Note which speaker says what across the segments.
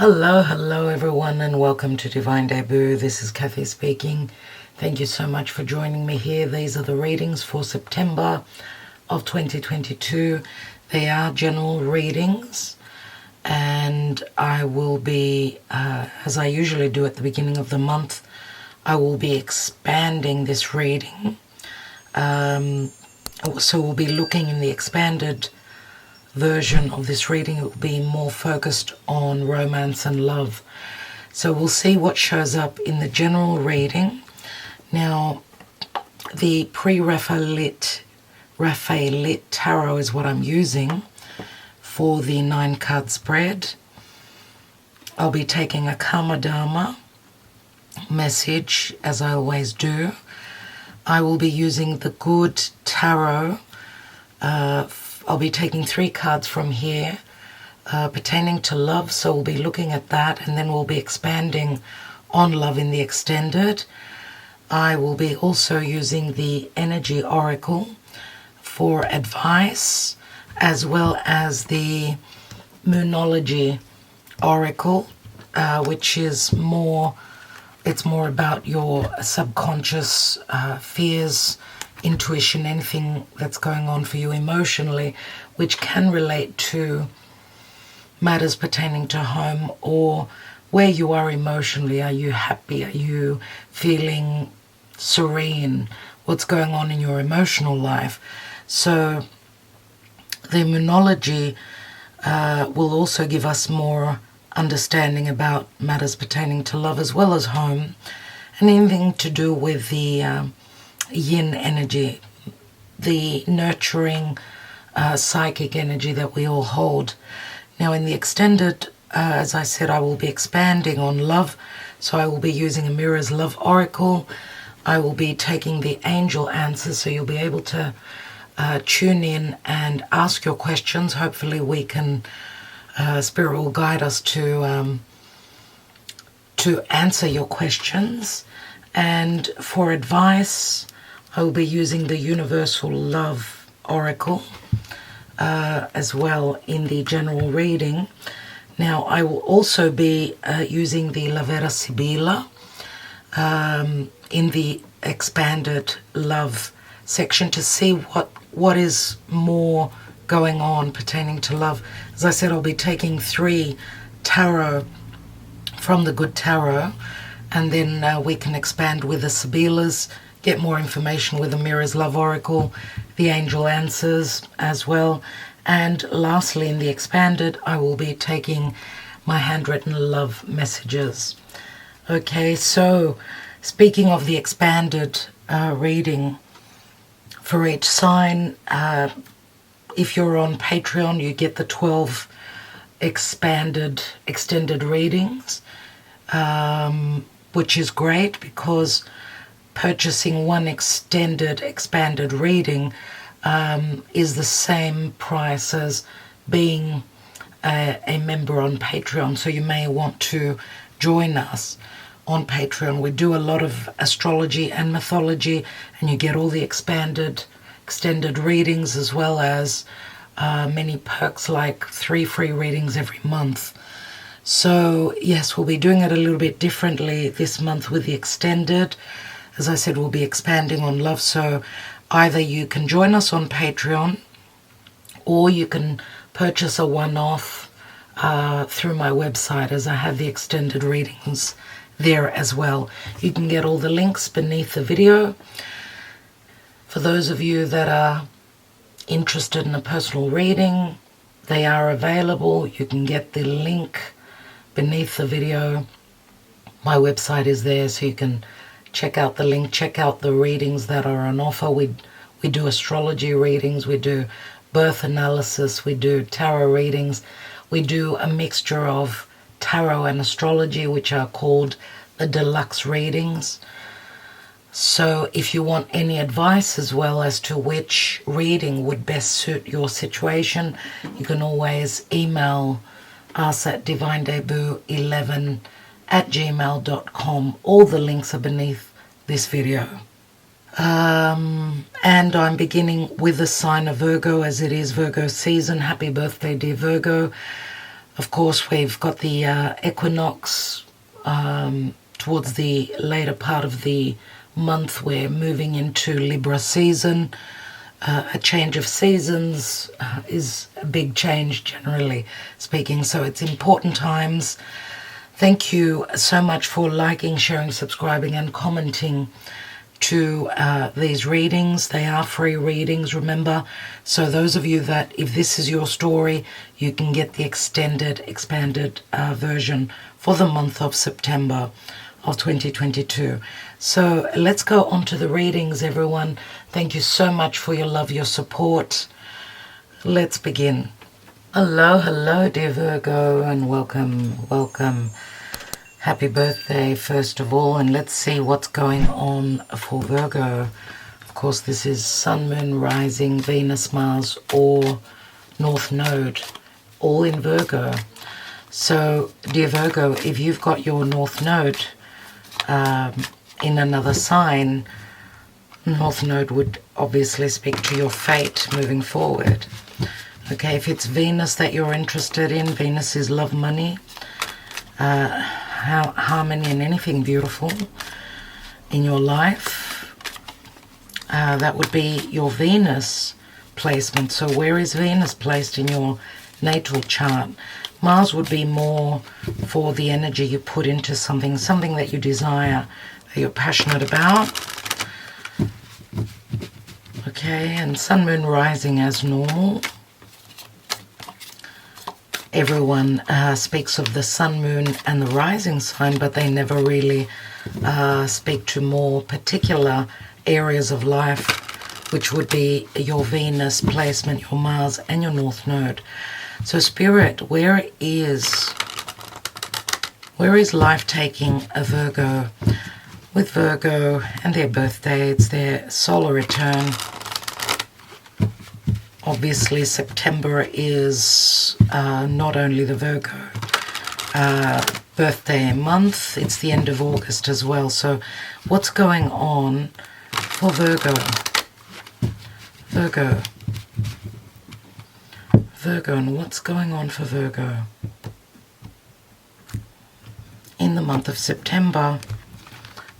Speaker 1: Hello everyone, and welcome to Divine Debut. This is Kathy speaking. Thank you so much for joining me here. These are the readings for September of 2022. They are general readings, and I will be, as I usually do at the beginning of the month, I will be expanding this reading. So we'll be looking in the expanded version of this reading. It will be more focused on romance and love. So we'll see what shows up in the general reading. Now, the pre-Raphaelite tarot is what I'm using for the 9-card spread. I'll be taking a Karma Dharma message, as I always do. I will be using the Good Tarot. I'll be taking 3 cards from here pertaining to love, so we'll be looking at that, and then we'll be expanding on love in the extended. I will be also using the Energy Oracle for advice, as well as the Moonology Oracle, which is more about your subconscious fears, intuition, anything that's going on for you emotionally, which can relate to matters pertaining to home or where you are emotionally. Are you happy? Are you feeling serene? What's going on in your emotional life? So the Moonology will also give us more understanding about matters pertaining to love as well as home, and anything to do with the yin energy, the nurturing psychic energy that we all hold. Now in the extended, as I said, I will be expanding on love, so I will be using a Mirror's Love Oracle. I will be taking the angel answers, so you'll be able to tune in and ask your questions. Hopefully we can, Spirit will guide us to answer your questions. And for advice, I will be using the Universal Love Oracle as well in the general reading. Now, I will also be using the La Vera Sibilla in the expanded love section to see what is more going on pertaining to love. As I said, I'll be taking 3 tarot from the Good Tarot, and then we can expand with the Sibillas, get more information with the Mirror's Love Oracle, the Angel Answers as well. And lastly, in the expanded, I will be taking my handwritten love messages. Okay, so speaking of the expanded reading for each sign, if you're on Patreon, you get the 12 extended readings, which is great because purchasing one expanded reading is the same price as being a member on Patreon. So you may want to join us on Patreon. We do a lot of astrology and mythology, and you get all the extended readings, as well as many perks like 3 free readings every month. So yes, we'll be doing it a little bit differently this month with the extended. As I said, we'll be expanding on love, so either you can join us on Patreon, or you can purchase a one-off through my website, as I have the extended readings there as well. You can get all the links beneath the video. For those of you that are interested in a personal reading, they are available. You can get the link beneath the video. My website is there, so you can check out the link, check out the readings that are on offer. We do astrology readings, we do birth analysis, we do tarot readings, we do a mixture of tarot and astrology, which are called the deluxe readings. So if you want any advice as well as to which reading would best suit your situation, you can always email us at divinedebut11@gmail.com. All the links are beneath this video. And I'm beginning with the sign of Virgo, as it is Virgo season. Happy birthday, dear Virgo. Of course, we've got the equinox towards the later part of the month. We're moving into Libra season. A change of seasons is a big change, generally speaking, so it's important times. Thank you so much for liking, sharing, subscribing, and commenting to these readings. They are free readings, remember. So those of you that, if this is your story, you can get the extended, expanded version for the month of September of 2022. So let's go on to the readings, everyone. Thank you so much for your love, your support. Let's begin. Hello, dear Virgo, and welcome. Happy birthday, first of all, and let's see what's going on for Virgo. Of course, this is Sun, Moon, Rising, Venus, Mars, or North Node, all in Virgo. So, dear Virgo, if you've got your North Node in another sign, North Node would obviously speak to your fate moving forward. Okay, if it's Venus that you're interested in, Venus is love, money, harmony, and anything beautiful in your life. That would be your Venus placement. So where is Venus placed in your natal chart? Mars would be more for the energy you put into something that you desire, that you're passionate about. Okay, and Sun, Moon, Rising as normal. Everyone speaks of the Sun, Moon, and the Rising sign, but they never really speak to more particular areas of life, which would be your Venus placement, your Mars, and your North Node. So Spirit, where is life taking a Virgo? With Virgo and their birthday, it's their solar return. Obviously, September is not only the Virgo birthday month, it's the end of August as well. So what's going on for Virgo? Virgo, and what's going on for Virgo in the month of September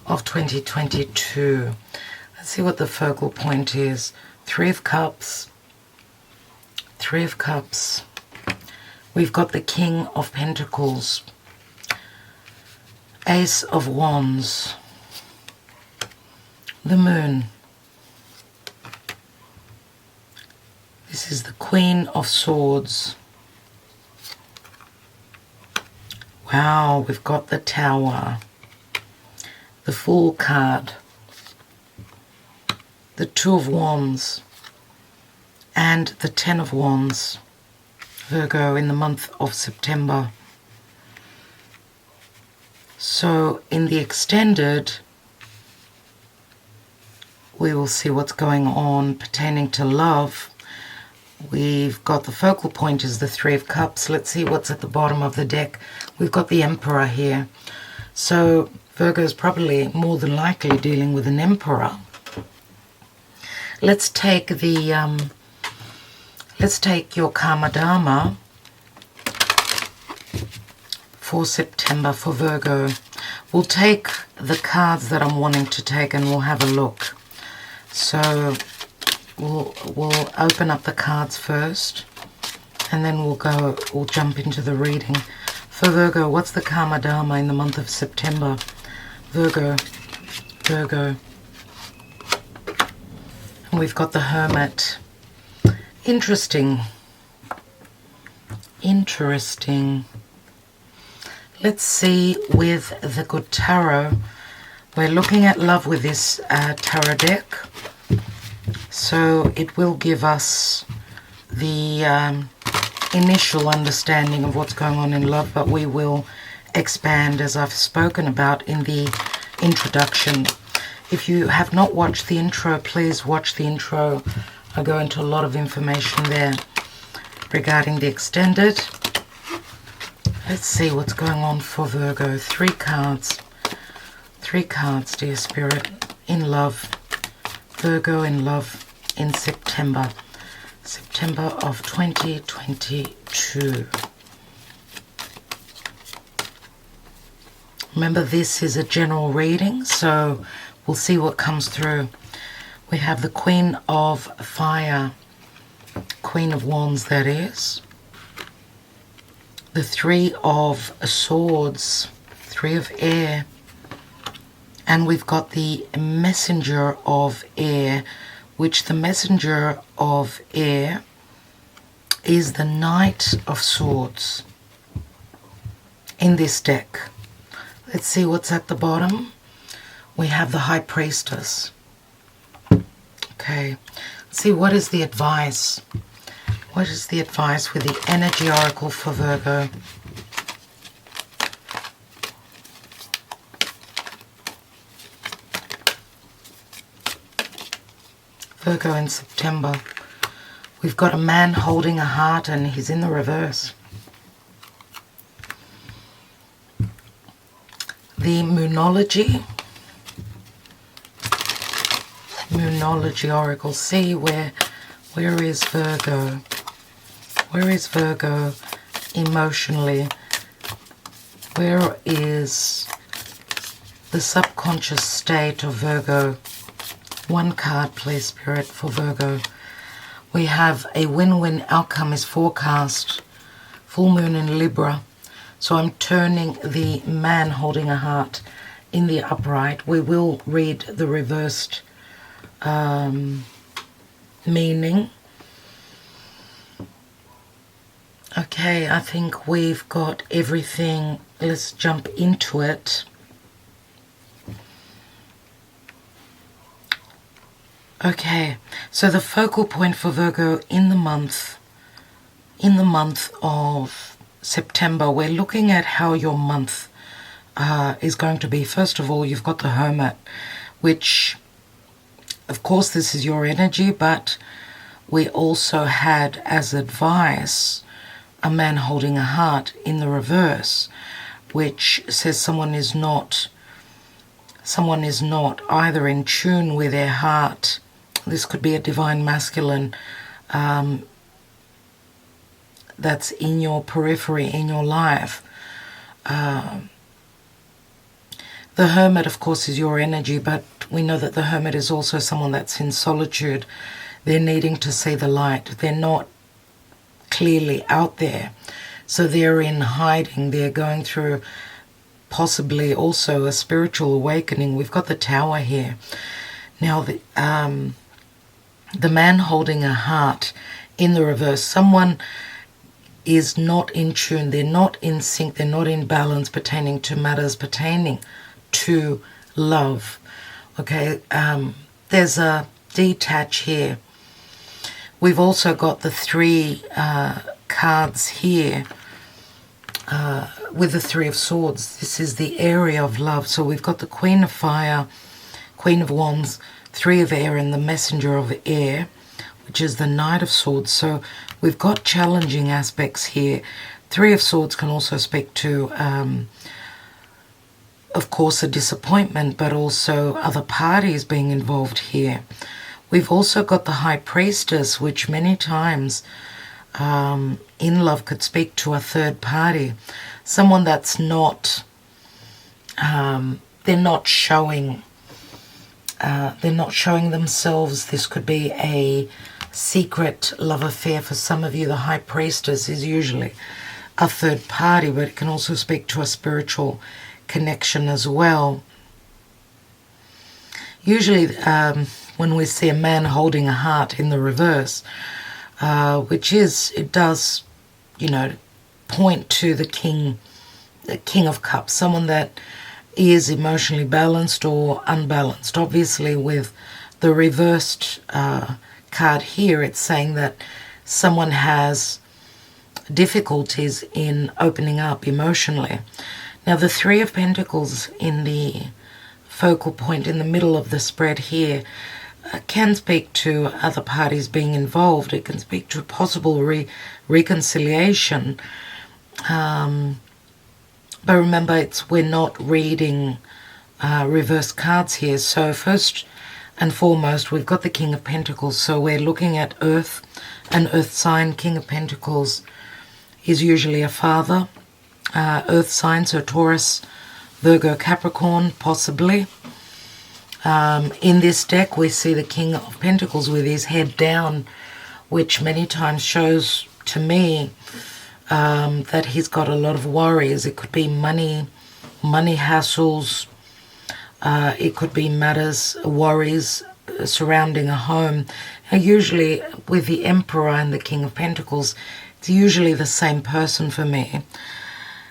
Speaker 1: of 2022? Let's see what the focal point is. Three of Cups. We've got the King of Pentacles, Ace of Wands, the Moon. This is the Queen of Swords. Wow, we've got the Tower, the Fool card, the Two of Wands, and the Ten of Wands, Virgo, in the month of September. So in the extended, we will see what's going on pertaining to love. We've got the focal point is the Three of Cups. Let's see what's at the bottom of the deck. We've got the Emperor here. So Virgo is probably more than likely dealing with an Emperor. Let's take the let's take your Karma Dharma for September for Virgo. We'll take the cards that I'm wanting to take and we'll have a look. So we'll open up the cards first and then we'll jump into the reading. For Virgo, what's the Karma Dharma in the month of September? Virgo. And we've got the Hermit. Interesting. Let's see with the good tarot. We're looking at love with this tarot deck. So it will give us the initial understanding of what's going on in love, but we will expand as I've spoken about in the introduction. If you have not watched the intro, please watch the intro. I go into a lot of information there regarding the extended. Let's see what's going on for Virgo. Three cards, dear Spirit, in love. Virgo in love in September of 2022. Remember, this is a general reading, so we'll see what comes through. We have the Queen of Fire, Queen of Wands, that is. The Three of Swords, Three of Air. And we've got the Messenger of Air, which the Messenger of Air is the Knight of Swords in this deck. Let's see what's at the bottom. We have the High Priestess. Okay, let's see, what is the advice? What is the advice with the Energy Oracle for Virgo? Virgo in September. We've got a man holding a heart and he's in the reverse. The Moonology Oracle. See, where is Virgo? Where is Virgo emotionally? Where is the subconscious state of Virgo? One card, please, Spirit, for Virgo. We have a win-win outcome is forecast. Full moon in Libra. So I'm turning the man holding a heart in the upright. We will read the reversed meaning. Okay, I think we've got everything. Let's jump into it. Okay, so the focal point for Virgo in the month of September, we're looking at how your month is going to be. First of all, you've got the Hermit, which, of course, this is your energy, but we also had as advice a man holding a heart in the reverse, which says someone is not either in tune with their heart. This could be a divine masculine that's in your periphery, in your life. The Hermit, of course, is your energy, but we know that the Hermit is also someone that's in solitude. They're needing to see the light. They're not clearly out there. So they're in hiding. They're going through possibly also a spiritual awakening. We've got the Tower here. Now, the man holding a heart in the reverse, someone is not in tune, they're not in sync, they're not in balance pertaining to matters pertaining to love. Okay, there's a detach here. We've also got the three cards here with the Three of Swords. This is the area of love. So we've got the Queen of Fire, Queen of Wands, Three of Air, and the Messenger of Air, which is the Knight of Swords. So we've got challenging aspects here. Three of Swords can also speak to, of course, a disappointment, but also other parties being involved here. We've also got the High Priestess, which many times in love could speak to a third party. Someone that's not, they're not showing themselves. This could be a secret love affair for some of you. The High Priestess is usually a third party, but it can also speak to a spiritual connection as well. Usually when we see a man holding a heart in the reverse, it does, point to the King of Cups, someone that is emotionally balanced or unbalanced. Obviously, with the reversed card here, it's saying that someone has difficulties in opening up emotionally. Now, the Three of Pentacles in the focal point in the middle of the spread here can speak to other parties being involved. It can speak to a possible reconciliation. But remember, we're not reading reverse cards here. So first and foremost, we've got the King of Pentacles. So we're looking at Earth, an Earth sign. King of Pentacles is usually a father. Earth sign, so Taurus, Virgo Capricorn, possibly. In this deck, we see the King of Pentacles with his head down, which many times shows to me that he's got a lot of worries. It could be money hassles. It could be worries surrounding a home. And usually with the Emperor and the King of Pentacles, it's usually the same person for me.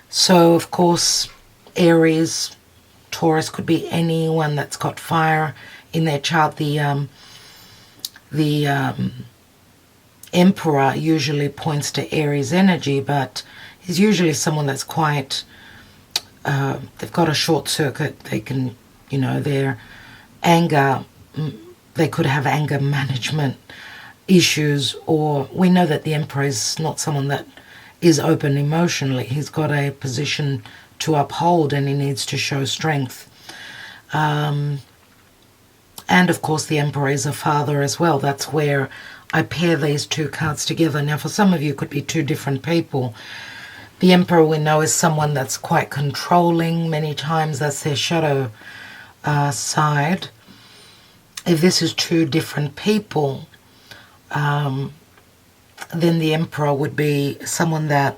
Speaker 1: So, of course, Aries, Taurus could be anyone that's got fire in their chart. The Emperor usually points to Aries energy, but he's usually someone that's quite, they've got a short circuit. They can, their anger, they could have anger management issues, or we know that the Emperor is not someone that is open emotionally. He's got a position to uphold and he needs to show strength. And of course the Emperor is a father as well. That's where I pair these two cards together. Now for some of you it could be two different people. The Emperor we know is someone that's quite controlling. Many times that's their shadow side. If this is two different people, then the Emperor would be someone that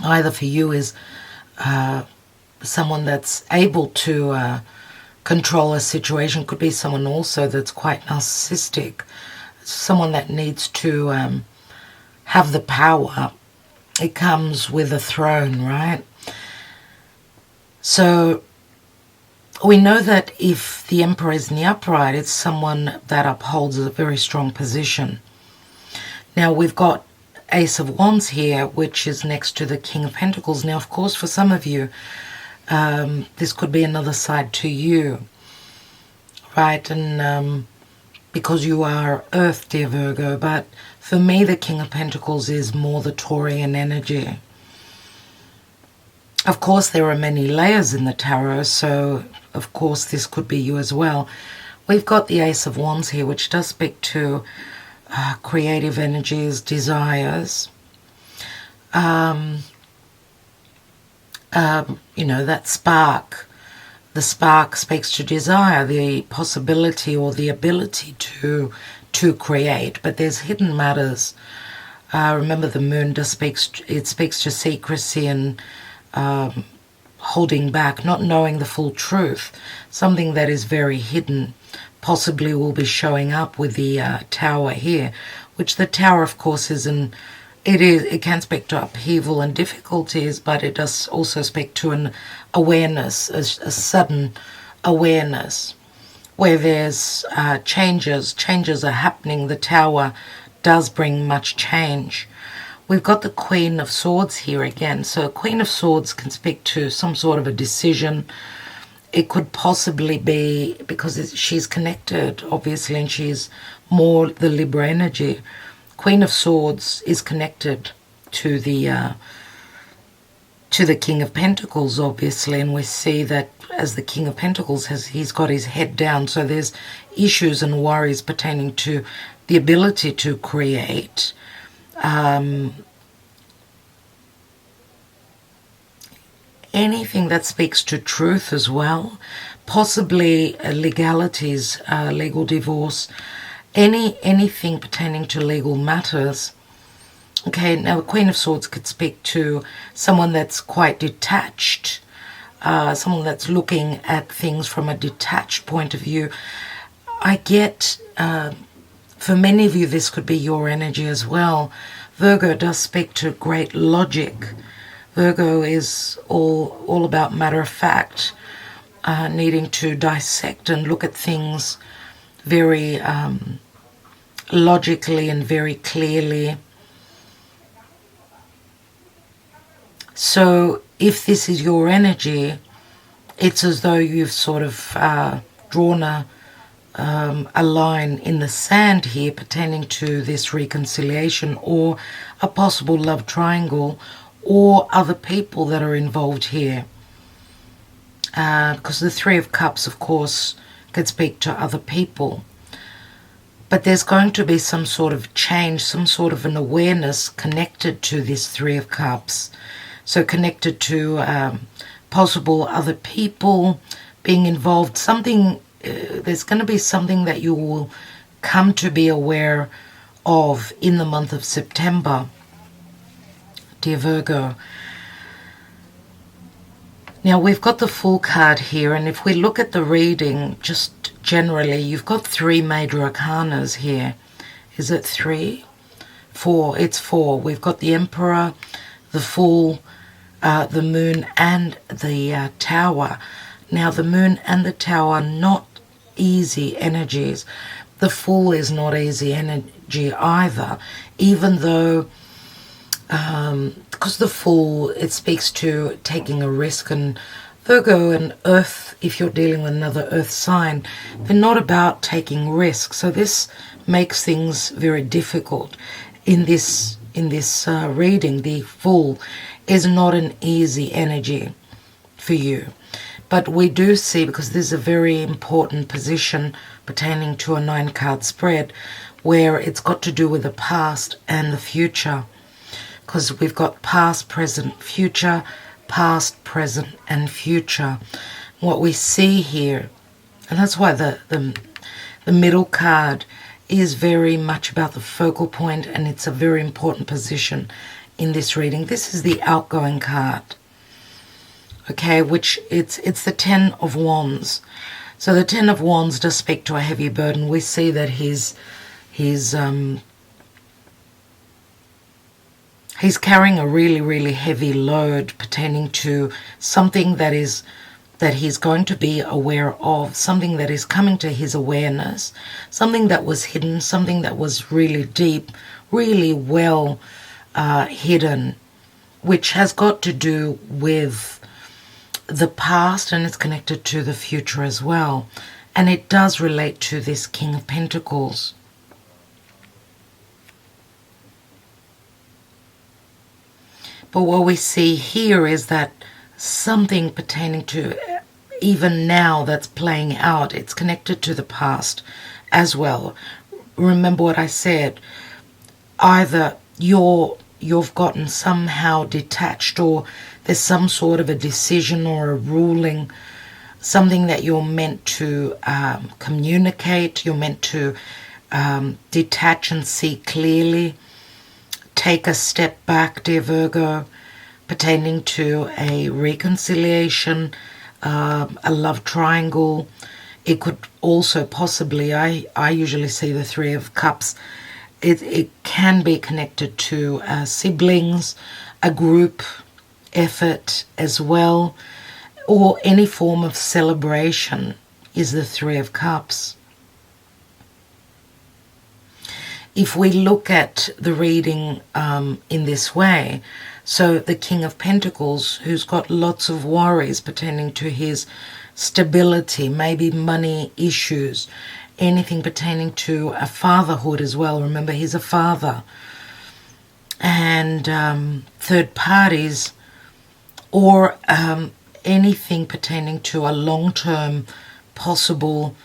Speaker 1: either for you is someone that's able to control a situation. Could be someone also that's quite narcissistic, someone that needs to have the power. It comes with a throne, right? So we know that if the Emperor is in the upright, it's someone that upholds a very strong position. Now we've got Ace of Wands here, which is next to the King of Pentacles. Now, of course, for some of you, this could be another side to you, right? And because you are Earth, dear Virgo, but for me, the King of Pentacles is more the Taurian energy. Of course, there are many layers in the tarot, so of course this could be you as well. We've got the Ace of Wands here, which does speak to creative energies, desires. That spark. The spark speaks to desire, the possibility or the ability to create. But there's hidden matters. Remember, the moon speaks to secrecy and holding back, not knowing the full truth. Something that is very hidden possibly will be showing up with the tower here, which the tower, of course, it can speak to upheaval and difficulties, but it does also speak to an awareness, a sudden awareness, where there's changes are happening. The tower does bring much change. We've got the Queen of Swords here again. So Queen of Swords can speak to some sort of a decision. It could possibly be because she's connected, obviously, and she's more the Libra energy. Queen of Swords is connected to the King of Pentacles, obviously, and we see that as the King of Pentacles he's got his head down. So there's issues and worries pertaining to the ability to create. Anything that speaks to truth as well, possibly legalities, legal divorce, anything pertaining to legal matters. Okay, now the Queen of Swords could speak to someone that's quite detached, someone that's looking at things from a detached point of view. I get, for many of you, this could be your energy as well. Virgo does speak to great logic. Virgo is all about matter of fact, needing to dissect and look at things very logically and very clearly. So if this is your energy, it's as though you've sort of drawn a line in the sand here pertaining to this reconciliation or a possible love triangle, or other people that are involved here. Because the Three of Cups, of course, could speak to other people. But there's going to be some sort of change, some sort of an awareness connected to this Three of Cups. So connected to possible other people being involved. Something, there's going to be something that you will come to be aware of in the month of September, dear Virgo. Now we've got the Fool card here, and if we look at the reading just generally, you've got 3 major arcanas here. Is it 3? 4. It's 4. We've got the Emperor, the Fool, the Moon, and the Tower. Now the Moon and the Tower are not easy energies. The Fool is not easy energy either, even though because the Fool, it speaks to taking a risk, and Virgo and Earth, if you're dealing with another Earth sign, they're not about taking risks. So this makes things very difficult. In this reading, the Fool is not an easy energy for you. But we do see, because this is a very important position pertaining to a 9-card spread, where it's got to do with the past and the future. Because we've got past, present, future, past, present, and future. What we see here, and that's why the middle card is very much about the focal point, and it's a very important position in this reading. This is the outgoing card, okay, which it's the 10 of Wands. So the 10 of Wands does speak to a heavy burden. We see that he's carrying a really heavy load pertaining to something that he's going to be aware of, something that is coming to his awareness, something that was hidden, something that was really deep, really well hidden, which has got to do with the past, and it's connected to the future as well. And it does relate to this King of Pentacles. But what we see here is that something pertaining to even now that's playing out, it's connected to the past as well. Remember what I said, either you've gotten somehow detached, or there's some sort of a decision or a ruling, something that you're meant to communicate, you're meant to detach and see clearly. Take a step back, dear Virgo, pertaining to a reconciliation, a love triangle. It could also possibly, I usually see the 3 of Cups, it can be connected to siblings, a group effort as well, or any form of celebration is the 3 of Cups. If we look at the reading in this way, so the King of Pentacles, who's got lots of worries pertaining to his stability, maybe money issues, anything pertaining to a fatherhood as well. Remember, he's a father. And third parties, or anything pertaining to a long-term possible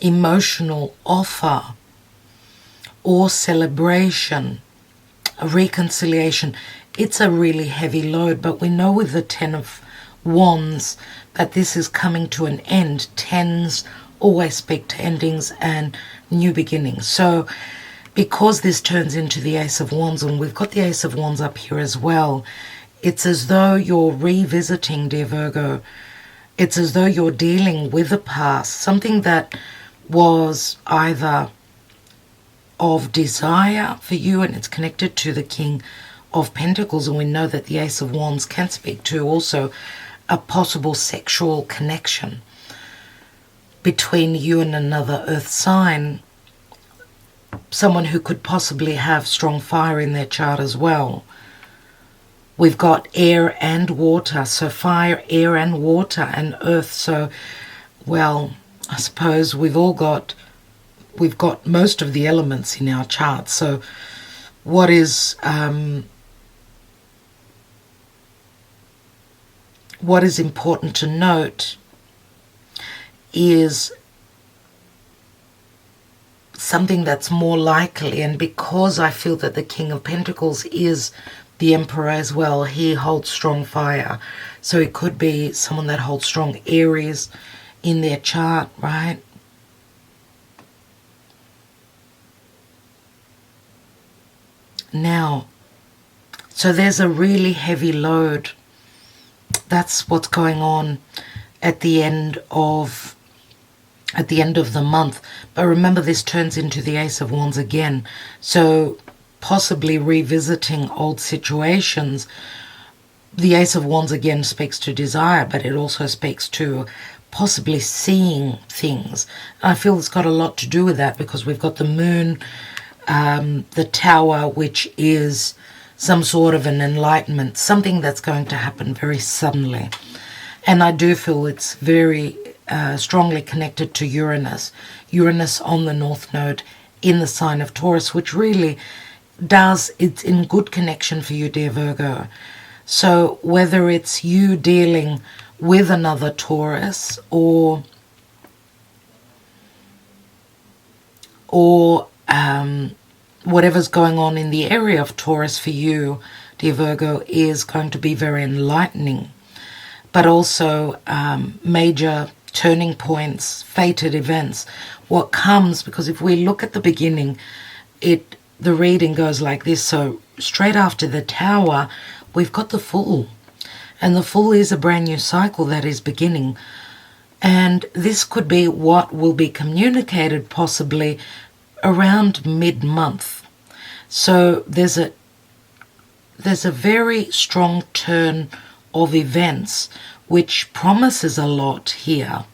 Speaker 1: emotional offer or celebration, a reconciliation. It's a really heavy load, but we know with the 10 of Wands that this is coming to an end. 10s always speak to endings and new beginnings. So because this turns into the Ace of Wands, and we've got the Ace of Wands up here as well, it's as though you're revisiting, dear Virgo. It's as though you're dealing with the past, something that was either of desire for you, and it's connected to the King of Pentacles, and we know that the Ace of Wands can speak to also a possible sexual connection between you and another earth sign, someone who could possibly have strong fire in their chart as well. We've got air and water, so fire, air and water, and earth. So, well, I suppose we've got most of the elements in our chart. So what is important to note is something that's more likely. And because I feel that the King of Pentacles is the Emperor as well, he holds strong fire. So it could be someone that holds strong Aries in their chart, right? Now, so there's a really heavy load. That's what's going on at the end of the month. But remember, this turns into the Ace of Wands again. So possibly revisiting old situations. The Ace of Wands again speaks to desire, but it also speaks to possibly seeing things. I feel it's got a lot to do with that, because we've got the Moon, the Tower, which is some sort of an enlightenment, something that's going to happen very suddenly. And I do feel it's very strongly connected to Uranus. Uranus on the North Node in the sign of Taurus, which really it's in good connection for you, dear Virgo. So whether it's you dealing with another Taurus or whatever's going on in the area of Taurus for you, dear Virgo, is going to be very enlightening. But also major turning points, fated events. What comes, because if we look at the beginning, the reading goes like this. So straight after the Tower, we've got the Fool. And the Fool is a brand new cycle that is beginning. And this could be what will be communicated possibly around mid-month. So there's a very strong turn of events which promises a lot here.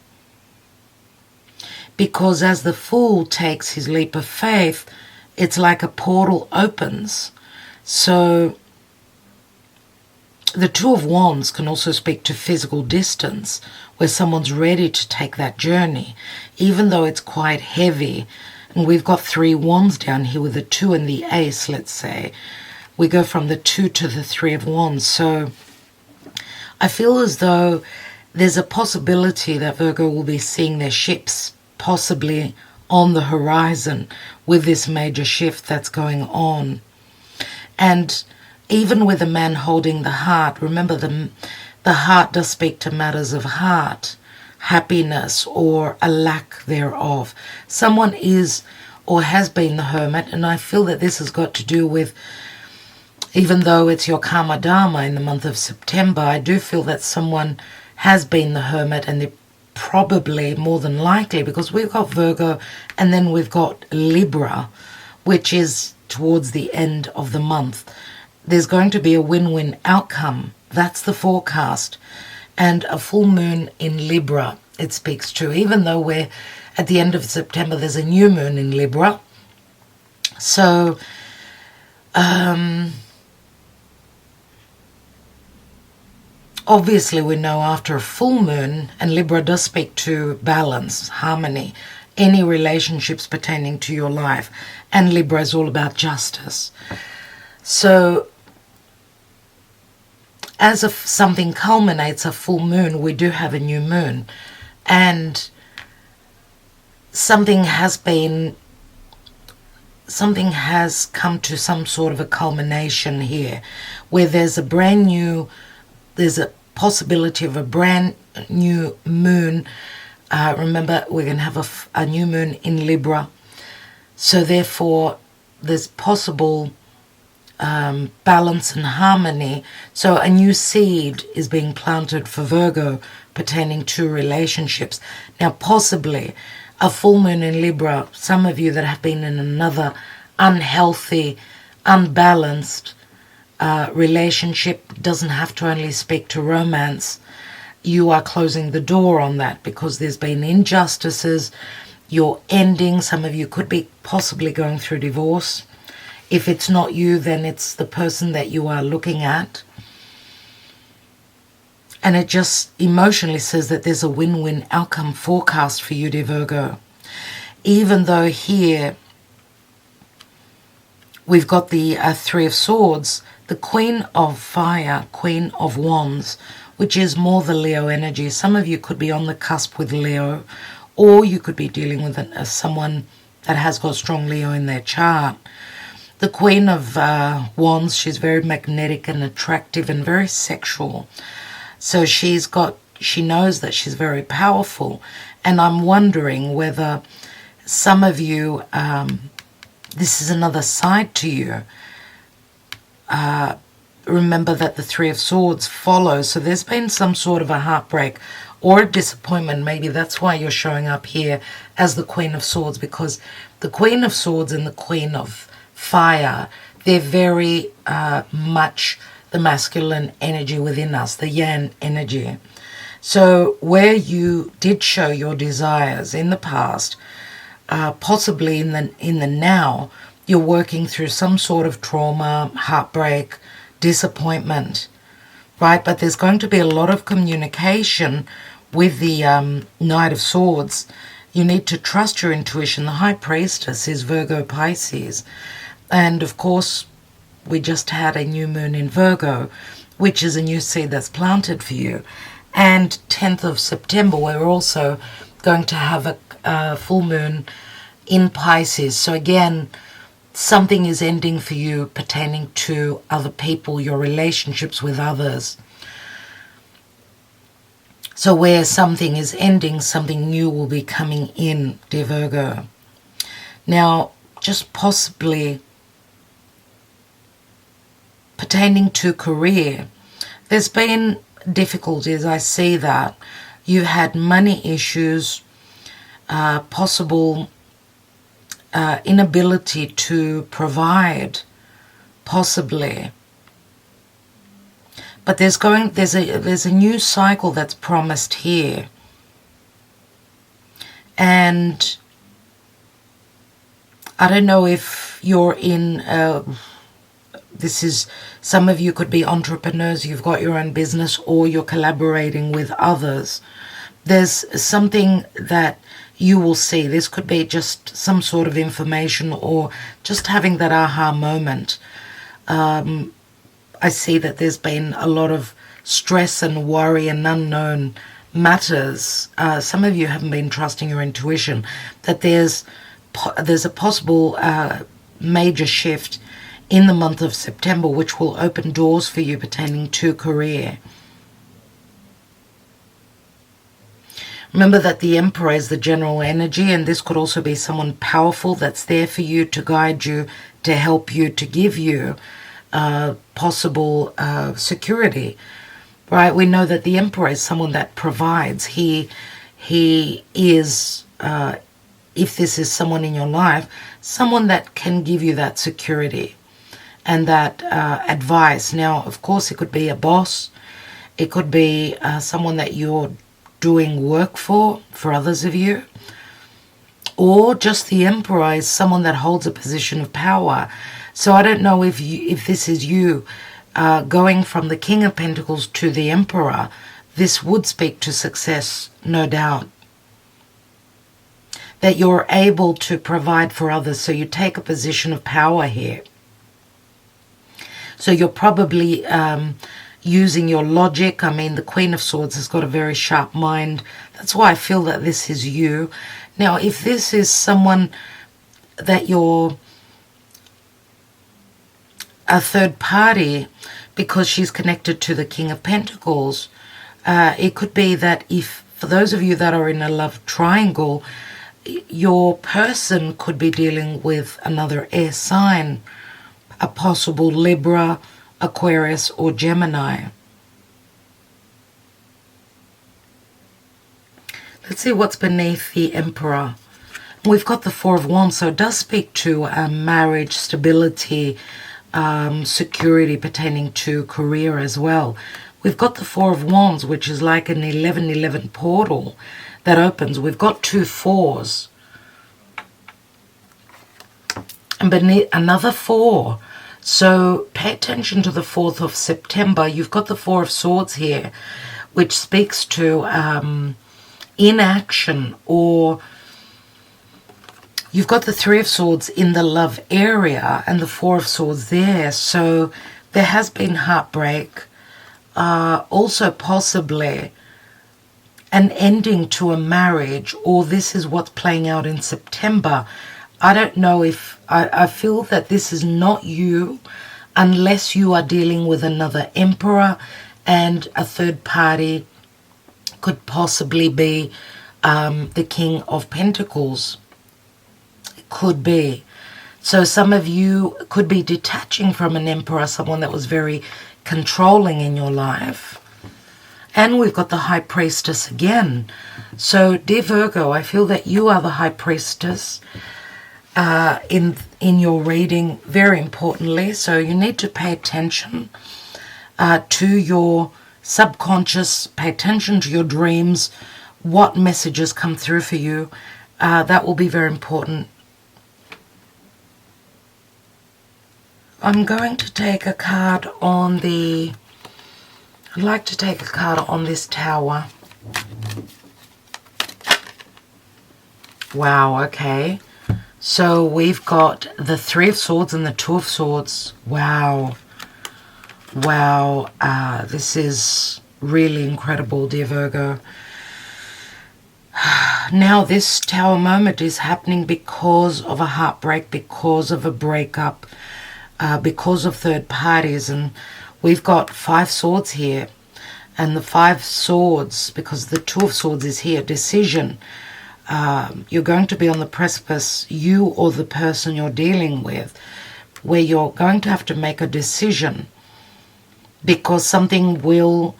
Speaker 1: Because as the Fool takes his leap of faith, it's like a portal opens. So the Two of Wands can also speak to physical distance, where someone's ready to take that journey, even though it's quite heavy. And we've got 3 wands down here with the 2 and the ace, let's say. We go from the 2 to the 3 of wands. So I feel as though there's a possibility that Virgo will be seeing their ships possibly on the horizon with this major shift that's going on. And even with a man holding the heart, remember the heart does speak to matters of heart, happiness or a lack thereof. Someone is or has been the Hermit, and I feel that this has got to do with, even though it's your karma dharma in the month of September, I do feel that someone has been the Hermit, and they're probably more than likely, because we've got Virgo and then we've got Libra, which is towards the end of the month. There's going to be a win-win outcome. That's the forecast. And a full moon in Libra, it speaks to. Even though we're at the end of September, there's a new moon in Libra. So, obviously we know after a full moon, and Libra does speak to balance, harmony, any relationships pertaining to your life. And Libra is all about justice. So as something culminates, a full moon, we do have a new moon. And something has come to some sort of a culmination here, where there's a possibility of a brand new moon. Remember, we're going to have a new moon in Libra. So therefore, there's possible balance and harmony. So a new seed is being planted for Virgo pertaining to relationships. Now, possibly a full moon in Libra, some of you that have been in another unhealthy, unbalanced relationship, doesn't have to only speak to romance. You are closing the door on that because there's been injustices. You're ending. Some of you could be possibly going through divorce. If it's not you, then it's the person that you are looking at. And it just emotionally says that there's a win-win outcome forecast for you, dear Virgo. Even though here we've got the 3 of Swords, the Queen of Fire, Queen of Wands, which is more the Leo energy. Some of you could be on the cusp with Leo, or you could be dealing with someone that has got strong Leo in their chart. The Queen of Wands, she's very magnetic and attractive and very sexual. So she knows that she's very powerful. And I'm wondering whether some of you, this is another side to you. Remember that the Three of Swords follows. So there's been some sort of a heartbreak or a disappointment. Maybe that's why you're showing up here as the Queen of Swords, because the Queen of Swords and the Queen of Fire, they're very much the masculine energy within us, the yang energy. So where you did show your desires in the past, possibly in the now, you're working through some sort of trauma, heartbreak, disappointment, right? But there's going to be a lot of communication with the Knight of Swords. You need to trust your intuition. The High Priestess is Virgo Pisces. And of course, we just had a new moon in Virgo, which is a new seed that's planted for you. And 10th of September, we're also going to have a full moon in Pisces. So again, something is ending for you pertaining to other people, your relationships with others. So where something is ending, something new will be coming in, dear Virgo. Now, just possibly pertaining to career, there's been difficulties. I see that you had money issues, possible inability to provide, possibly. But there's a new cycle that's promised here, and I don't know if you're in. This is, some of you could be entrepreneurs, you've got your own business, or you're collaborating with others. There's something that you will see. This could be just some sort of information or just having that aha moment. I see that there's been a lot of stress and worry and unknown matters. Some of you haven't been trusting your intuition, that there's a possible major shift in the month of September, which will open doors for you pertaining to career. Remember that the Emperor is the general energy, and this could also be someone powerful that's there for you, to guide you, to help you, to give you possible security, right? We know that the Emperor is someone that provides. He is, if this is someone in your life, someone that can give you that security and that advice. Now, of course, it could be a boss. It could be someone that you're doing work for others of you. Or just the Emperor is someone that holds a position of power. So I don't know if this is you going from the King of Pentacles to the Emperor. This would speak to success, no doubt. That you're able to provide for others, so you take a position of power here. So you're probably using your logic. I mean, the Queen of Swords has got a very sharp mind. That's why I feel that this is you. Now, if this is someone that you're a third party, because she's connected to the King of Pentacles, it could be that if, for those of you that are in a love triangle, your person could be dealing with another air sign, a possible Libra, Aquarius, or Gemini. Let's see what's beneath the Emperor. We've got the Four of Wands, so it does speak to marriage, stability, security pertaining to career as well. We've got the Four of Wands, which is like an 11-11 portal that opens. We've got two fours. And beneath another four. So pay attention to the 4th of September. You've got the Four of Swords here, which speaks to inaction, or you've got the Three of Swords in the love area and the Four of Swords there. So there has been heartbreak. Also possibly an ending to a marriage, or this is what's playing out in September. I don't know if, I feel that this is not you unless you are dealing with another emperor, and a third party could possibly be the King of Pentacles. It could be. So some of you could be detaching from an emperor, someone that was very controlling in your life. And we've got the High Priestess again. So, dear Virgo, I feel that you are the High Priestess in your reading, very importantly. So you need to pay attention to your subconscious, pay attention to your dreams, what messages come through for you. That will be very important. I'm going to take a card on the... I'd like to take a card on this Tower. Wow, okay. So we've got the Three of Swords and the Two of Swords. Wow. Wow. This is really incredible, dear Virgo. Now, this Tower moment is happening because of a heartbreak, because of a breakup, because of third parties. And we've got Five Swords here. And the Five Swords, because the Two of Swords is here, decision. You're going to be on the precipice, you or the person you're dealing with, where you're going to have to make a decision, because something will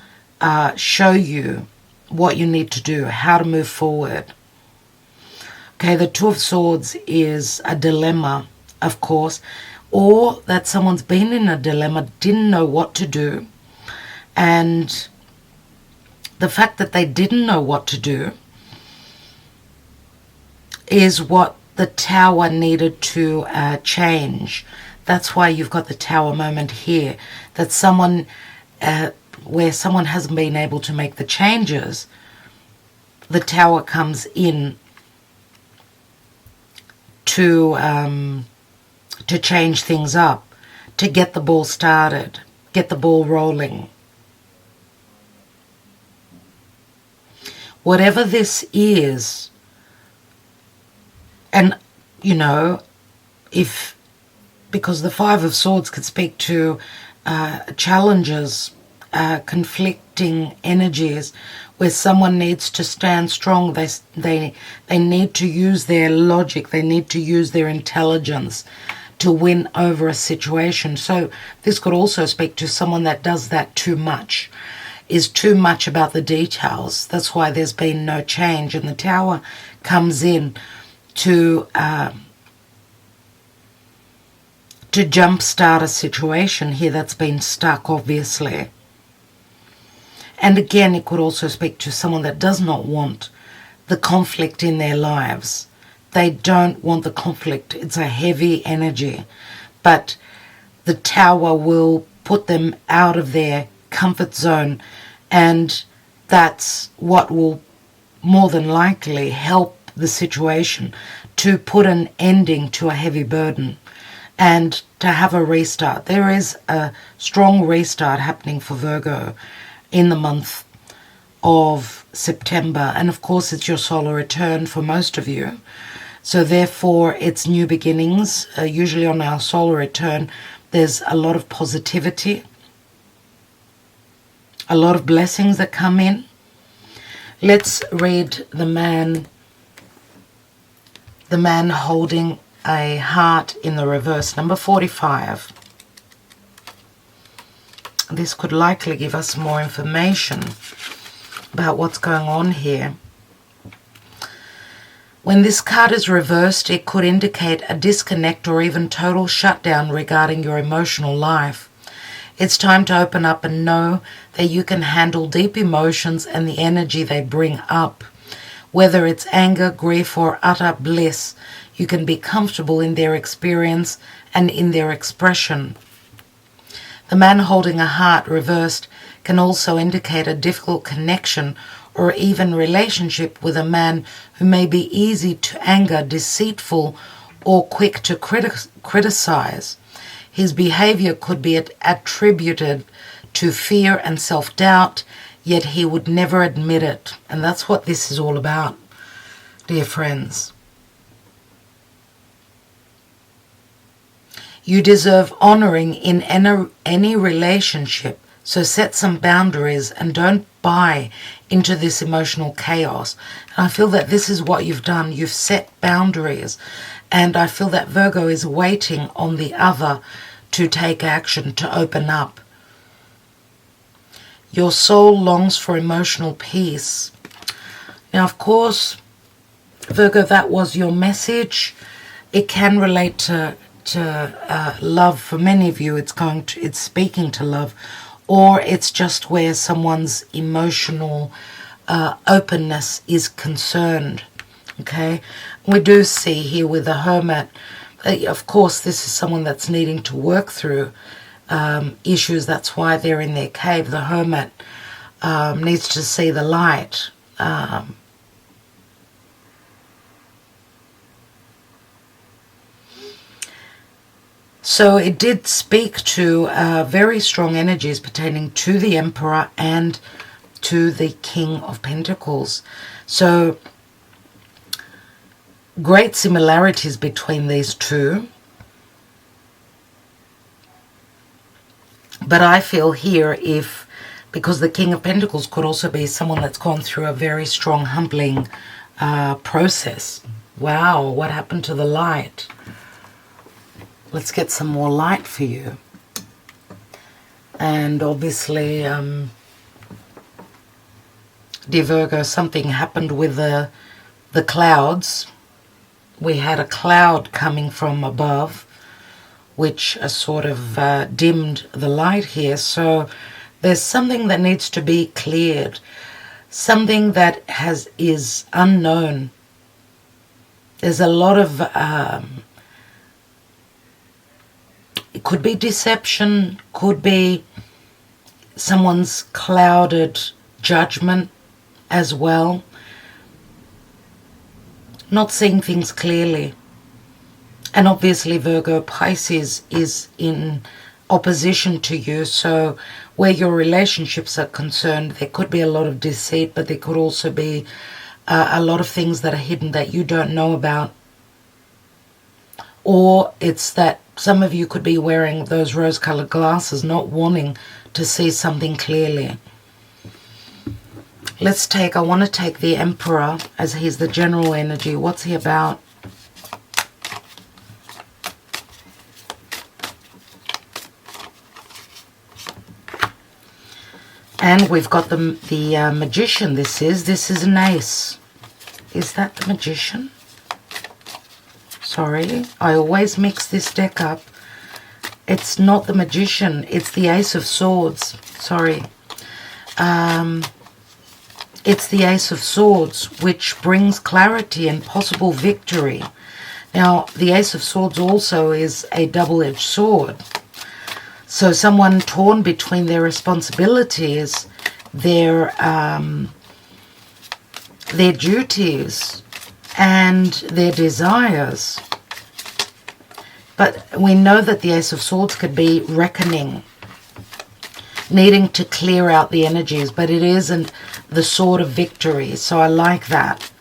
Speaker 1: show you what you need to do, how to move forward. Okay, the Two of Swords is a dilemma, of course, or that someone's been in a dilemma, didn't know what to do, and the fact that they didn't know what to do is what the Tower needed to change. That's why you've got the Tower moment here, that someone, where someone hasn't been able to make the changes, the Tower comes in to change things up, to get the ball started, get the ball rolling. Whatever this is, and, you know, because the Five of Swords could speak to challenges, conflicting energies, where someone needs to stand strong. They need to use their logic. They need to use their intelligence to win over a situation. So this could also speak to someone that does that too much, is too much about the details. That's why there's been no change. And the Tower comes in to jumpstart a situation here that's been stuck, obviously. And again, it could also speak to someone that does not want the conflict in their lives. They don't want the conflict. It's a heavy energy. But the Tower will put them out of their comfort zone, and that's what will more than likely help the situation to put an ending to a heavy burden and to have a restart. There is a strong restart happening for Virgo in the month of September, and of course it's your solar return for most of you, so therefore it's new beginnings. Usually on our solar return there's a lot of positivity, a lot of blessings that come in. Let's read the man holding a heart in the reverse, number 45. This could likely give us more information about what's going on here. When this card is reversed, it could indicate a disconnect or even total shutdown regarding your emotional life. It's time to open up and know that you can handle deep emotions and the energy they bring up. Whether it's anger, grief, or utter bliss, you can be comfortable in their experience and in their expression. The man holding a heart reversed can also indicate a difficult connection or even relationship with a man who may be easy to anger, deceitful, or quick to criticize. His behavior could be attributed to fear and self-doubt, yet he would never admit it. And that's what this is all about, dear friends. You deserve honoring in any relationship. So set some boundaries and don't buy into this emotional chaos. And I feel that this is what you've done. You've set boundaries. And I feel that Virgo is waiting on the other to take action, to open up. Your soul longs for emotional peace. Now, of course, Virgo, that was your message. It can relate to love. For many of you, it's speaking to love, or it's just where someone's emotional openness is concerned. Okay, we do see here with the Hermit, of course, this is someone that's needing to work through issues. That's why they're in their cave. The Hermit needs to see the light. So it did speak to very strong energies pertaining to the Emperor and to the King of Pentacles. So great similarities between these two. But I feel here, because the King of Pentacles could also be someone that's gone through a very strong humbling process. Wow, what happened to the light? Let's get some more light for you. And obviously, dear Virgo, something happened with the clouds. We had a cloud coming from above, which sort of dimmed the light here. So there's something that needs to be cleared, something that is unknown. There's a lot of it could be deception, could be someone's clouded judgment as well, not seeing things clearly. And obviously, Virgo, Pisces is in opposition to you. So where your relationships are concerned, there could be a lot of deceit, but there could also be a lot of things that are hidden that you don't know about. Or it's that some of you could be wearing those rose-colored glasses, not wanting to see something clearly. I want to take the Emperor, as he's the general energy. What's he about? And we've got the Magician. This is an Ace. Is that the Magician? Sorry, I always mix this deck up. It's not the Magician, it's the Ace of Swords. Sorry. It's the Ace of Swords, which brings clarity and possible victory. Now, the Ace of Swords also is a double-edged sword. So someone torn between their responsibilities, their duties, and their desires. But we know that the Ace of Swords could be reckoning, needing to clear out the energies, but it isn't the sword of victory. So I like that.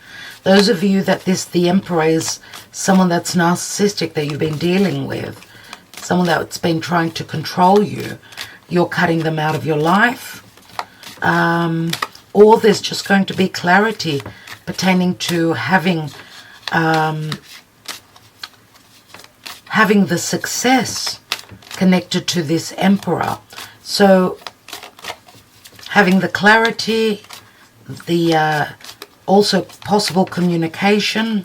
Speaker 1: Those of you that the Emperor is someone that's narcissistic that you've been dealing with, someone that's been trying to control you, you're cutting them out of your life. Or there's just going to be clarity pertaining to having the success connected to this Emperor. So having the clarity, the also possible communication,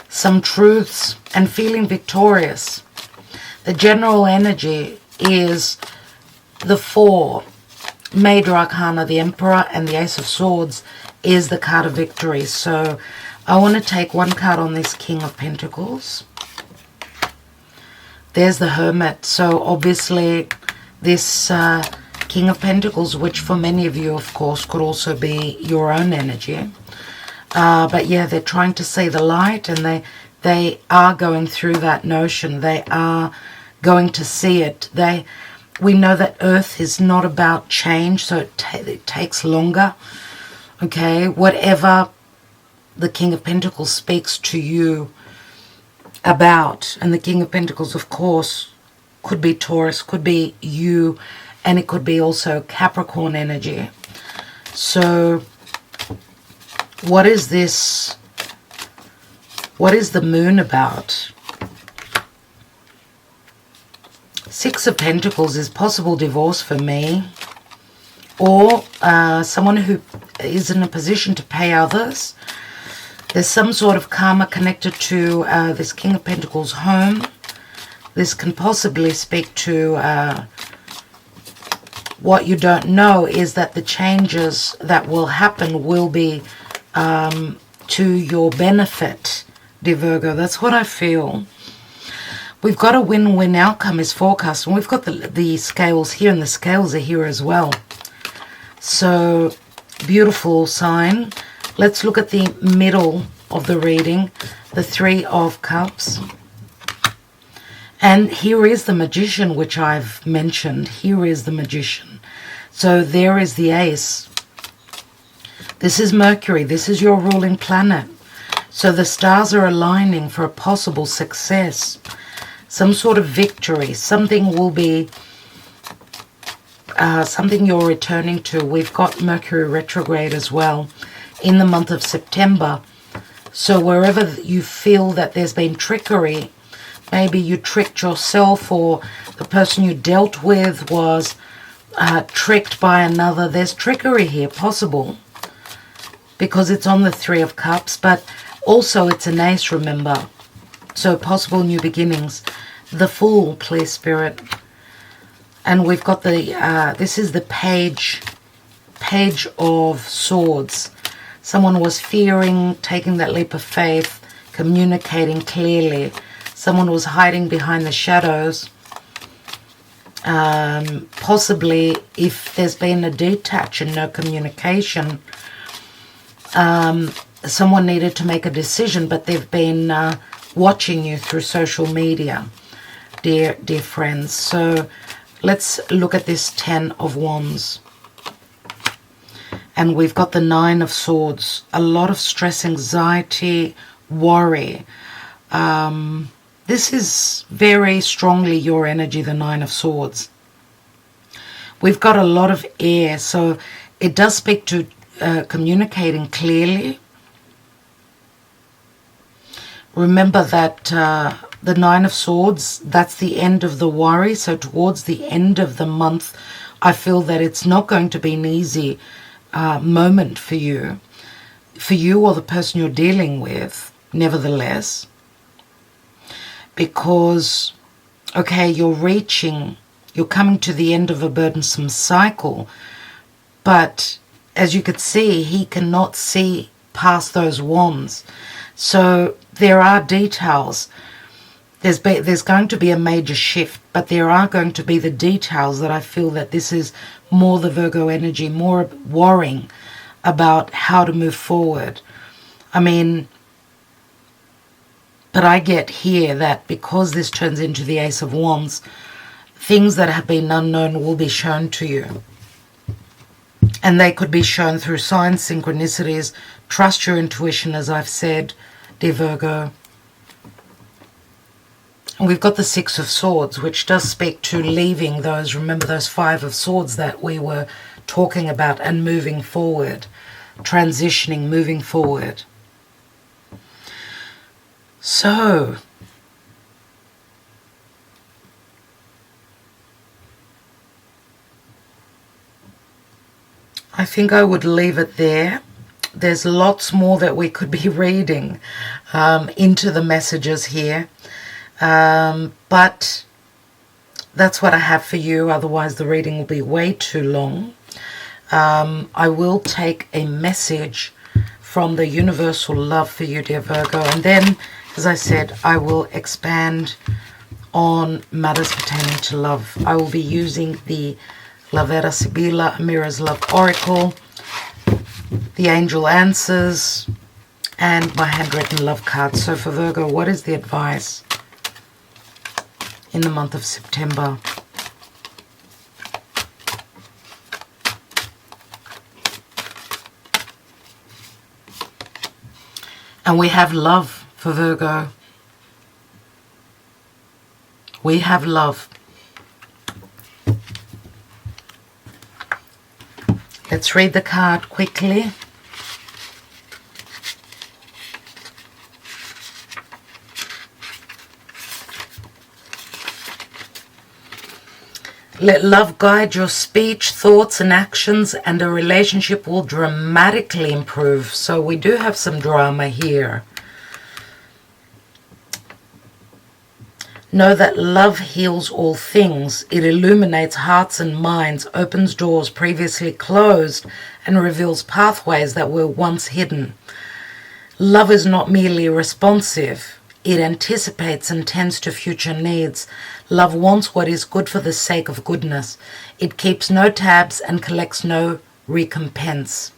Speaker 1: some truths, and feeling victorious. The general energy is the 4 Major Arcana, the Emperor, and the Ace of Swords is the card of victory. So I want to take one card on this King of Pentacles. There's the Hermit. So obviously this King of Pentacles, which for many of you, of course, could also be your own energy. But yeah, they're trying to see the light, and they are going through that notion. They are going to see it. We know that Earth is not about change, so it takes longer. Okay, whatever the King of Pentacles speaks to you about. And the King of Pentacles, of course, could be Taurus, could be you, and it could be also Capricorn energy. So what is this? What is the moon about? Six of Pentacles is possible divorce for me, or someone who is in a position to pay others. There's some sort of karma connected to this King of Pentacles home. This can possibly speak to what you don't know is that the changes that will happen will be to your benefit, dear Virgo. That's what I feel. We've got a win-win outcome is forecast, and we've got the scales here, and the scales are here as well. So, beautiful sign. Let's look at the middle of the reading, the Three of Cups. And here is the Magician, which I've mentioned. Here is the Magician. So there is the Ace. This is Mercury. This is your ruling planet. So the stars are aligning for a possible success. Some sort of victory. Something will be something you're returning to. We've got Mercury retrograde as well in the month of September. So wherever you feel that there's been trickery, maybe you tricked yourself or the person you dealt with was tricked by another. There's trickery here possible because it's on the Three of Cups, but also it's an Ace, remember. So possible new beginnings. The Fool, please, Spirit. And we've got the, this is the Page of Swords. Someone was fearing, taking that leap of faith, communicating clearly. Someone was hiding behind the shadows. Possibly if there's been a detach and no communication, someone needed to make a decision, but they've been watching you through social media, dear friends. So let's look at this Ten of Wands. And we've got the Nine of Swords. A lot of stress, anxiety, worry. This is very strongly your energy, the Nine of Swords. We've got a lot of air, so it does speak to communicating clearly. Remember that the Nine of Swords, that's the end of the worry. So towards the end of the month, I feel that it's not going to be an easy moment for you or the person you're dealing with, nevertheless. Because, okay, you're coming to the end of a burdensome cycle, but as you could see, he cannot see past those wands. So there are details. There's going to be a major shift, but there are going to be the details that I feel that this is more the Virgo energy, more worrying about how to move forward. I mean, but I get here that because this turns into the Ace of Wands, things that have been unknown will be shown to you. And they could be shown through signs, synchronicities. Trust your intuition, as I've said, dear Virgo. And we've got the Six of Swords, which does speak to leaving those, remember those Five of Swords that we were talking about, and moving forward, transitioning, moving forward. So, I think I would leave it there. There's lots more that we could be reading into the messages here. But that's what I have for you. Otherwise, the reading will be way too long. I will take a message from the universal love for you, dear Virgo. And then, as I said, I will expand on matters pertaining to love. I will be using the La Vera Sibilla, Amira's Love Oracle, the Angel Answers, and my handwritten love cards. So for Virgo, what is the advice in the month of September? And we have love for Virgo. We have love. Let's read the card quickly. Let love guide your speech, thoughts, and actions, and a relationship will dramatically improve. So we do have some drama here. Know that love heals all things. It illuminates hearts and minds, opens doors previously closed, and reveals pathways that were once hidden. Love is not merely responsive. It anticipates and tends to future needs. Love wants what is good for the sake of goodness. It keeps no tabs and collects no recompense.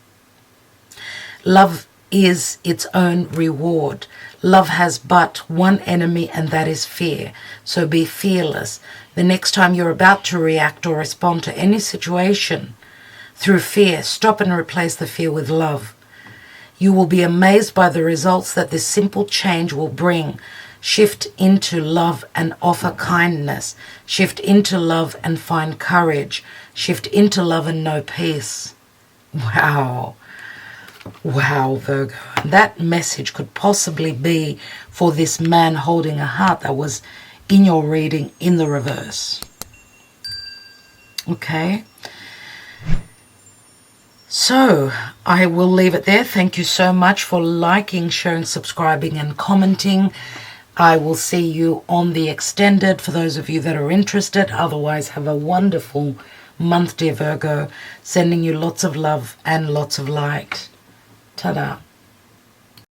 Speaker 1: Love is its own reward. Love has but one enemy, and that is fear. So be fearless. The next time you're about to react or respond to any situation through fear, stop and replace the fear with love. You will be amazed by the results that this simple change will bring. Shift into love and offer kindness. Shift into love and find courage. Shift into love and know peace. Wow. Wow, Virgo. That message could possibly be for this man holding a heart that was in your reading in the reverse. Okay. So, I will leave it there. Thank you so much for liking, sharing, subscribing, and commenting. I will see you on the extended for those of you that are interested. Otherwise, have a wonderful month, dear Virgo. Sending you lots of love and lots of light. Ta-da.